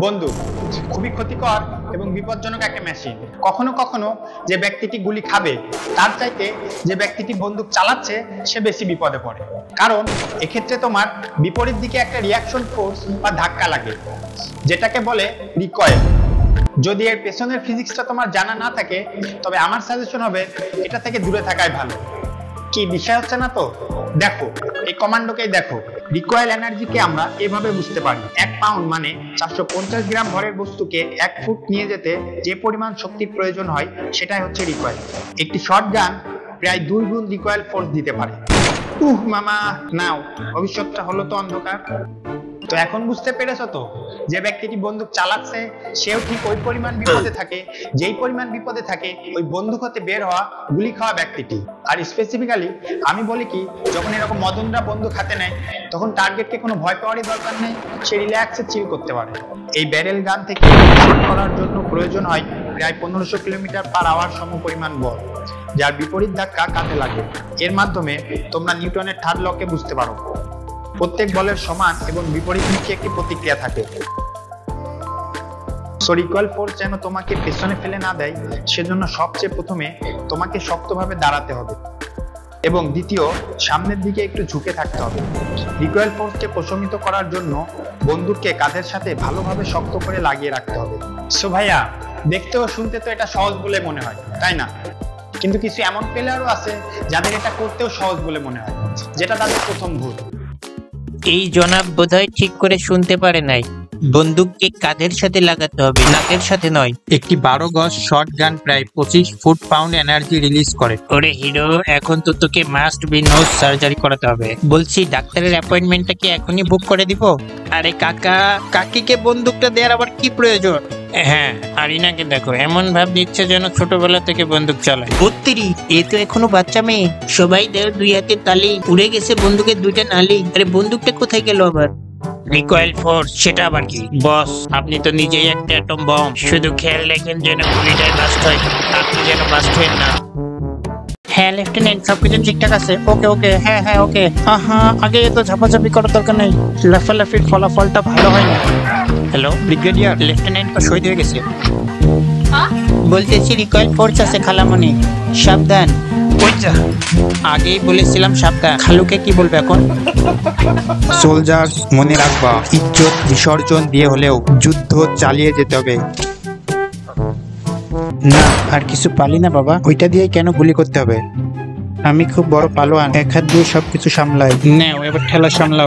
বন্দুক খুবই ক্ষতিকর এবং বিপজ্জনক একটা মেশিন। কখনো কখনো যে ব্যক্তিটি গুলি খাবে তার চাইতে যে ব্যক্তিটি বন্দুক চালাচ্ছে সে বেশি বিপদে পড়ে, কারণ এক্ষেত্রে তোমার বিপরীত দিকে একটা রিয়াকশন ফোর্স বা ধাক্কা লাগে, যেটাকে বলে রিকয়েল। যদি এর পেছনের ফিজিক্সটা তোমার জানা না থাকে তবে আমার সাজেশন হবে এটা থেকে দূরে থাকাই ভালো। কি বিষয় হচ্ছে না তো? দেখো, এই কমান্ডোকেই দেখো। রিকয়েল এনার্জিকে আমরা এভাবে বুঝতে পারি, 1 পাউন্ড মানে 450 গ্রাম ভরের বস্তুকে 1 ফুট নিয়ে যেতে যে পরিমাণ শক্তির প্রয়োজন হয় সেটাই হচ্ছে রিকয়েল। একটি শটগান প্রায় 2 গুণ রিকয়েল ফোর্স দিতে পারে। মামা নাও, ভবিষ্যৎটা হলো তো অন্ধকার। তো এখন বুঝতে পেরেছো তো, যে ব্যক্তিটি বন্দুক চালাচ্ছে সেও ঠিক ওই পরিমাণ বিপদে থাকে যেই পরিমাণ বিপদে থাকে ওই বন্দুক হতে বের হওয়া গুলি খাওয়া ব্যক্তিটি। আর স্পেসিফিক্যালি আমি বলি কি, যখন এরকম মদনরা বন্দুক হাতে নেয় তখন টার্গেটকে কোনো ভয় পাওয়ারই দরকার নেই, সে রিল্যাক্সে চিল করতে পারে। এই ব্যারেল গান থেকে শুট করার জন্য প্রয়োজন হয় প্রায় 1500 কিলোমিটার পার আওয়ার সম পরিমাণ বল, যার বিপরীত ধাক্কা কাঁধে লাগে। এর মাধ্যমে তোমরা নিউটনের থার্ড লকে বুঝতে পারো। প্রত্যেক বলের সমান এবং বিপরীতমুখী একটি প্রতিক্রিয়া থাকে। সো রিকয়েল ফোর্স যেন তোমাকে পেছনে ফেলে না দেয় সেজন্য সবচেয়ে প্রথমে তোমাকে শক্তভাবে দাঁড়াতে হবে এবং দ্বিতীয় সামনের দিকে একটু ঝুঁকে থাকতে হবে। রিকয়েল ফোর্সকে প্রশমিত করার জন্য বন্দুককে কাঁধের সাথে ভালোভাবে শক্ত করে লাগিয়ে রাখতে হবে। সো ভাইয়া, দেখতে ও শুনতে তো এটা সহজ বলে মনে হয়, তাই না? কিন্তু কিছু এমন প্লেয়ারও আছে যাদের এটা করতেও সহজ বলে মনে হয়, যেটা তাদের প্রথম ভুল। এই জনাব বোধহয় ঠিক করে শুনতে পারে নাই। বন্দুককে কাঁধের সাথে লাগাতে হবে, নাকের সাথে নয়। একটি 12 গজ শটগান প্রায় 25 ফুট পাউন্ড এনার্জি রিলিজ করে। ওরে হিরো, এখন তো তোকে মাস্ট বি নোজ সার্জারি করাতে হবে। বলছি, ডাক্তারের অ্যাপয়েন্টমেন্টটা কি এখনই বুক করে দিব? আরে কাকা, কাকিকে বন্দুকটা দেওয়ার আবার কি প্রয়োজন? হ্যাঁ, আরিনাকে দেখো, এমন ভাব দিচ্ছে যেন ছোটবেলা থেকে বন্দুক চালায়। 32, এ তো এখনো বাচ্চা মেয়ে। সবাই দেও 2 হাতের তালি। উড়ে গেছে বন্দুকের 2টা নালি। আরে বন্দুকটা কোথায় গেল আবার? রিকয়েল ফোর্স, সেটা আবার কি? বস, আপনি তো নিজেই একটা অ্যাটম বম। শুধু খেয়াল রাখেন যেন গুলিটাই বাস্ট হয়, আপনি যেন বাস্ট হন না। হ্যাঁ লেফটেন্যান্ট, সবকিছু ঠিকঠাক আছে। ওকে ওকে, হ্যাঁ হ্যাঁ ওকে। আগে তো ঝাপাঝাপি করার দরকার নেই, লাফালাফির ফলাফলটা ভালো হয় না। হ্যালো ব্রিগেডিয়ার, লেফটেন্যান্ট তো শহীদ হয়ে গেছে। বলতেছি রিকয়েল ফোর্স আছে খালামণি, সাবধান। ওই যা, আগেই বলেছিলাম সাবধান। খালুকে কি বলবে এখন? সোলজার্স, মনে রাখবা, ইজ্জত বিসর্জন দিয়ে হলেও যুদ্ধ চালিয়ে যেতে হবে। না, আর কিছু পালি না বাবা, ওইটা দিয়ে কেন গুলি করতে হবে? আমি খুব বড় পালোয়ান, 1 হাত দিয়ে সবকিছু সামলাই। নাও এবার ঠেলা সামলাও।